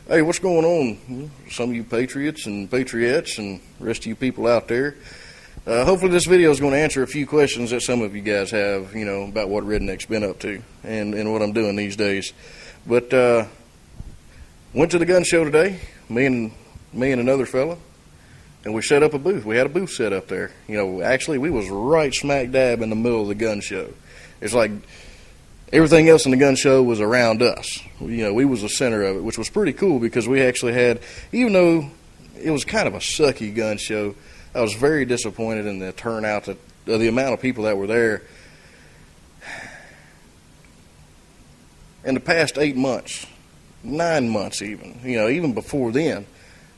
Hey, what's going on? Some of you patriots and patriots and the rest of you people out there. Hopefully this video is going to answer a few questions that some of you guys have, about what Redneck's been up to and what I'm doing these days. But went to the gun show today, me and another fella, and we set up a booth. We had a booth set up there. Actually we was right smack dab in the middle of the gun show. It's like everything else in the gun show was around us. We was the center of it, which was pretty cool because we actually had, even though it was kind of a sucky gun show, I was very disappointed in the turnout, the amount of people that were there. In the past 8 months, 9 months even before then,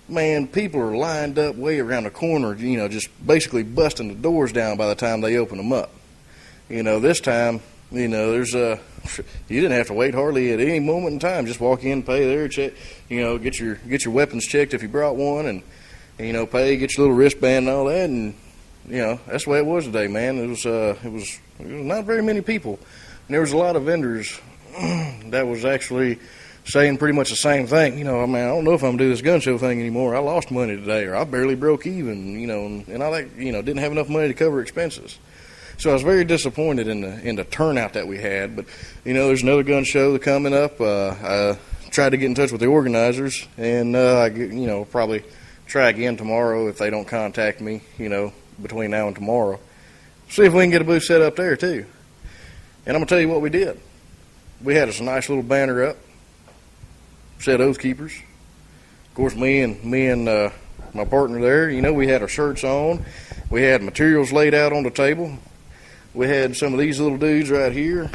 man, people are lined up way around the corner, just basically busting the doors down by the time they open them up. This time, there's you didn't have to wait hardly at any moment in time. Just walk in, pay there, check, get your weapons checked if you brought one, and pay, get your little wristband and all that, and that's the way it was today, man. It was not very many people, and there was a lot of vendors that was actually saying pretty much the same thing. I don't know if I'm gonna do this gun show thing anymore. I lost money today, or I barely broke even, and all that, didn't have enough money to cover expenses. So I was very disappointed in the turnout that we had. But there's another gun show coming up. I tried to get in touch with the organizers, and probably try again tomorrow if they don't contact me. Between now and tomorrow, see if we can get a booth set up there too. And I'm gonna tell you what we did. We had us a nice little banner up, said Oath Keepers. Of course, me and my partner there. We had our shirts on. We had materials laid out on the table. We had some of these little dudes right here,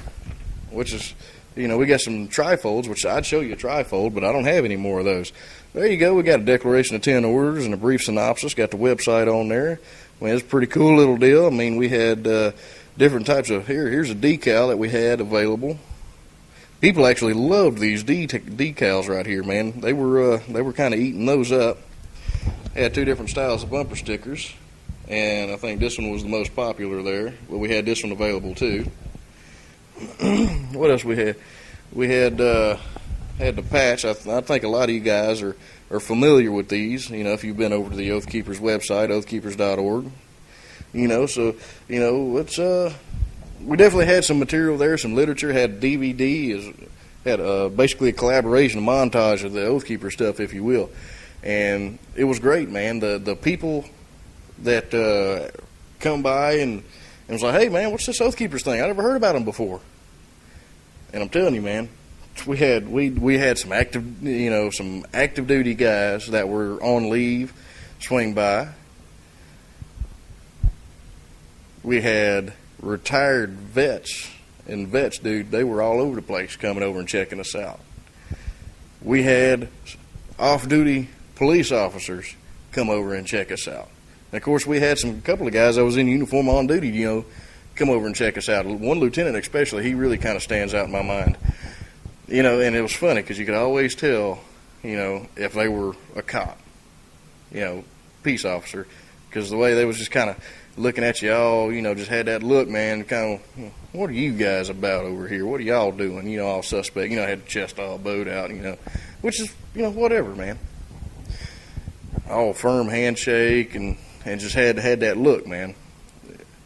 which is, we got some trifolds, which I'd show you a trifold, but I don't have any more of those. There you go. We got a declaration of 10 orders and a brief synopsis. Got the website on there. It's a pretty cool little deal. We had different types of, here's a decal that we had available. People actually loved these decals right here, man. They were kind of eating those up. Had two different styles of bumper stickers. And I think this one was the most popular there, but we had this one available too. What else we had? We had the patch. I think a lot of you guys are familiar with these. If you've been over to the Oath Keepers website, oathkeepers.org. It's we definitely had some material there, some literature. Had DVD, had basically a collaboration, a montage of the Oath Keeper stuff, if you will, and it was great, man. The people that come by and was like, hey man, what's this Oath Keepers thing? I never heard about them before. And I'm telling you, man, we had some active duty guys that were on leave swing by. We had retired vets, and vets, dude, they were all over the place coming over and checking us out. We had off-duty police officers come over and check us out. And of course, we had a couple of guys that was in uniform on duty, come over and check us out. One lieutenant especially, he really kind of stands out in my mind. And it was funny because you could always tell, if they were a cop, peace officer, because the way they was just kind of looking at you all, just had that look, man, kind of, what are you guys about over here? What are y'all doing? All suspect, had the chest all bowed out, which is, whatever, man. All firm handshake and just had that look, man.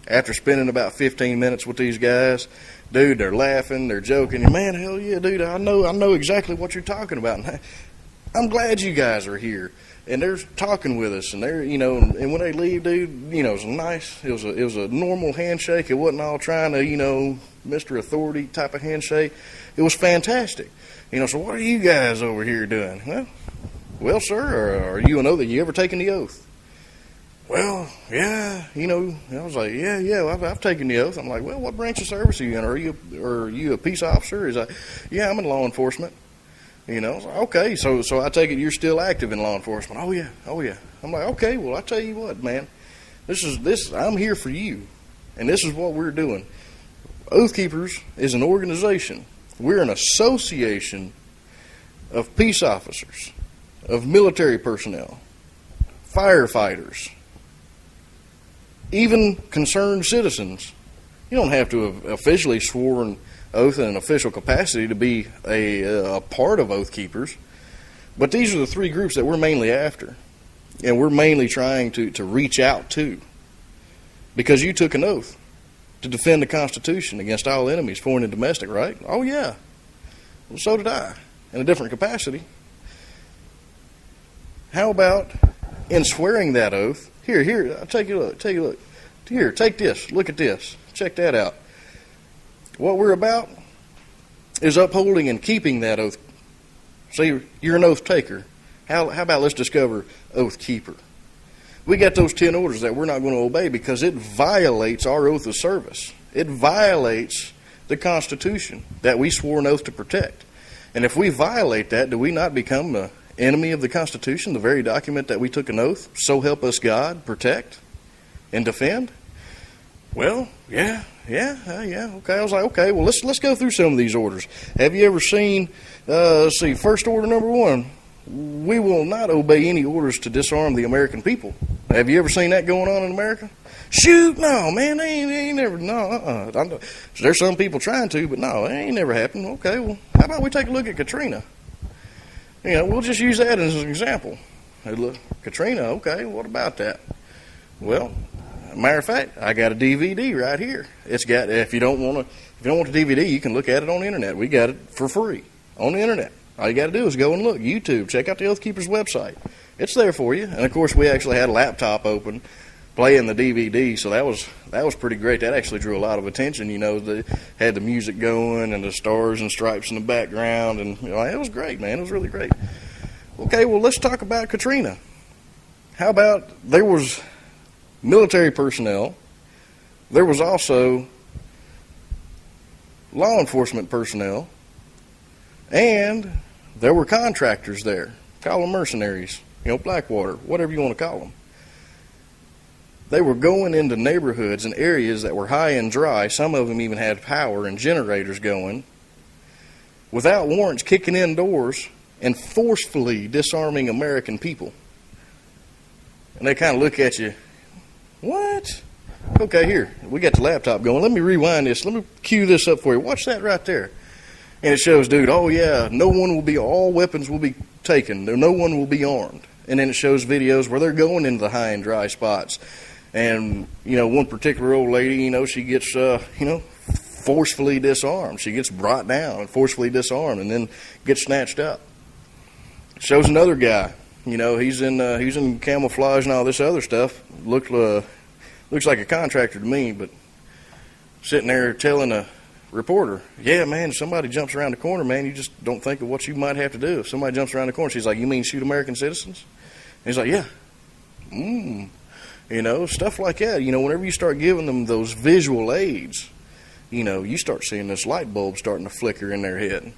After spending about 15 minutes with these guys, dude, they're laughing, they're joking, and man, hell yeah, dude, I know exactly what you're talking about. And I'm glad you guys are here. And they're talking with us, and they're, and when they leave, dude, it was nice. It was a normal handshake. It wasn't all trying to, Mr. Authority type of handshake. It was fantastic. So what are you guys over here doing? Well, sir, are you an oath? Have you ever taken the oath? Well, yeah, I was like, yeah, I've taken the oath. I'm like, well, what branch of service are you in? Are you a peace officer? Yeah, I'm in law enforcement. I was like, okay, so I take it you're still active in law enforcement. Oh yeah. I'm like, okay, well, I tell you what, man, I'm here for you, and this is what we're doing. Oath Keepers is an organization. We're an association of peace officers, of military personnel, firefighters, even concerned citizens. You don't have to have officially sworn oath in an official capacity to be a part of Oath Keepers. But these are the three groups that we're mainly after, and we're mainly trying to reach out to, because you took an oath to defend the Constitution against all enemies, foreign and domestic, right? Oh, yeah. Well, so did I, in a different capacity. How about in swearing that oath? Here, I'll take a look. Here, take this. Look at this. Check that out. What we're about is upholding and keeping that oath. So you're an oath taker. How about let's discover oath keeper? We got those 10 orders that we're not going to obey because it violates our oath of service. It violates the Constitution that we swore an oath to protect. And if we violate that, do we not become an enemy of the Constitution, the very document that we took an oath, so help us God, protect and defend? Well, yeah. Okay, I was like, okay, well, let's go through some of these orders. Have you ever seen, first order number 1, we will not obey any orders to disarm the American people. Have you ever seen that going on in America? Shoot, no, man, they ain't never, no, There's some people trying to, but no, it ain't never happened. Okay, well, how about we take a look at Katrina? We'll just use that as an example. Hey, look, Katrina, okay, what about that? Well, matter of fact, I got a DVD right here. It's got, if you don't want the DVD, you can look at it on the internet. We got it for free on the internet. All you got to do is go and look, YouTube, check out the Oath Keepers website. It's there for you. And of course, we actually had a laptop open, playing the DVD, so that was pretty great. That actually drew a lot of attention. They had the music going and the stars and stripes in the background, and it was great, man. It was really great. Okay, well, let's talk about Katrina. How about there was military personnel. There was also law enforcement personnel, and there were contractors there. Call them mercenaries, Blackwater, whatever you want to call them. They were going into neighborhoods and areas that were high and dry. Some of them even had power and generators going, without warrants, kicking in doors and forcefully disarming American people. And they kind of look at you, what? Okay, here, we got the laptop going. Let me rewind this. Let me cue this up for you. Watch that right there. And it shows, dude, oh yeah, all weapons will be taken. No one will be armed. And then it shows videos where they're going into the high and dry spots. And, one particular old lady, she gets, forcefully disarmed. She gets brought down and forcefully disarmed and then gets snatched up. Shows another guy, he's in camouflage and all this other stuff. Looks like a contractor to me, but sitting there telling a reporter, yeah, man, somebody jumps around the corner, man, you just don't think of what you might have to do if somebody jumps around the corner. She's like, you mean shoot American citizens? And he's like, yeah. Stuff like that. Whenever you start giving them those visual aids, you start seeing this light bulb starting to flicker in their head.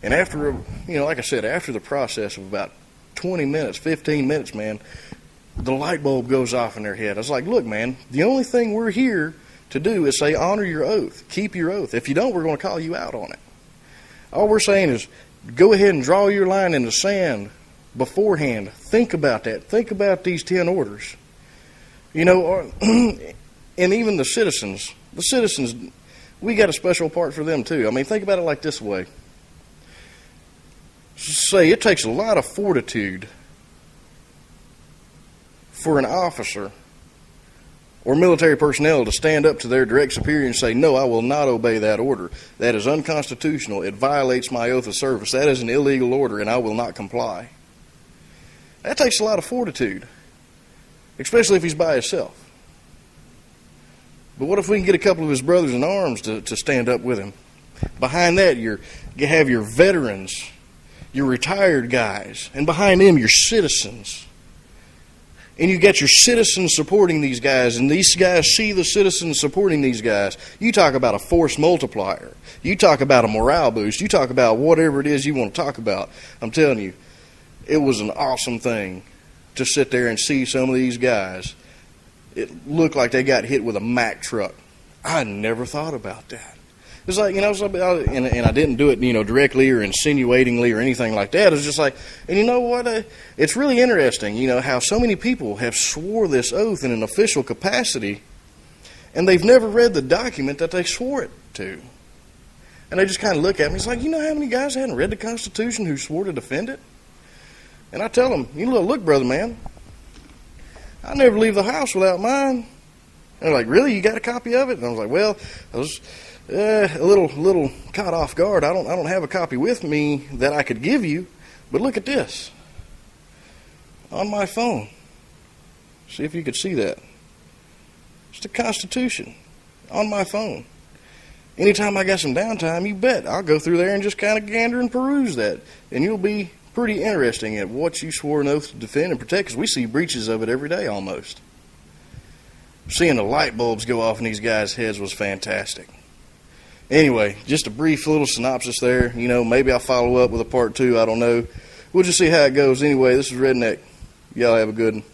And after, like I said, after the process of about 20 minutes, 15 minutes, man, the light bulb goes off in their head. I was like, look, man, the only thing we're here to do is say honor your oath, keep your oath. If you don't, we're going to call you out on it. All we're saying is go ahead and draw your line in the sand beforehand. Think about that. Think about these 10 orders. And even the citizens, we got a special part for them too. Think about it like this way. Say it takes a lot of fortitude for an officer or military personnel to stand up to their direct superior and say, no, I will not obey that order. That is unconstitutional. It violates my oath of service. That is an illegal order, and I will not comply. That takes a lot of fortitude, especially if he's by himself. But what if we can get a couple of his brothers in arms to stand up with him? Behind that, you have your veterans, your retired guys, and behind them, your citizens. And you got your citizens supporting these guys, and these guys see the citizens supporting these guys. You talk about a force multiplier. You talk about a morale boost. You talk about whatever it is you want to talk about. I'm telling you, it was an awesome thing to sit there and see some of these guys. It looked like they got hit with a Mack truck. I never thought about that. It's like, and I didn't do it, directly or insinuatingly or anything like that. It's just like, and you know what? It's really interesting, how so many people have swore this oath in an official capacity, and they've never read the document that they swore it to. And they just kind of look at me. It's like, how many guys hadn't read the Constitution who swore to defend it? And I tell them, look, brother man, I never leave the house without mine. And they're like, really? You got a copy of it? And I was like, well, I was a little caught off guard. I don't have a copy with me that I could give you, but look at this on my phone. See if you could see that. It's the Constitution on my phone. Anytime I got some downtime, you bet I'll go through there and just kind of gander and peruse that, and you'll be pretty interesting at what you swore an oath to defend and protect, because we see breaches of it every day almost. Seeing the light bulbs go off in these guys' heads was fantastic. Anyway, just a brief little synopsis there. Maybe I'll follow up with a part 2. I don't know. We'll just see how it goes. Anyway, this is Redneck. Y'all have a good one.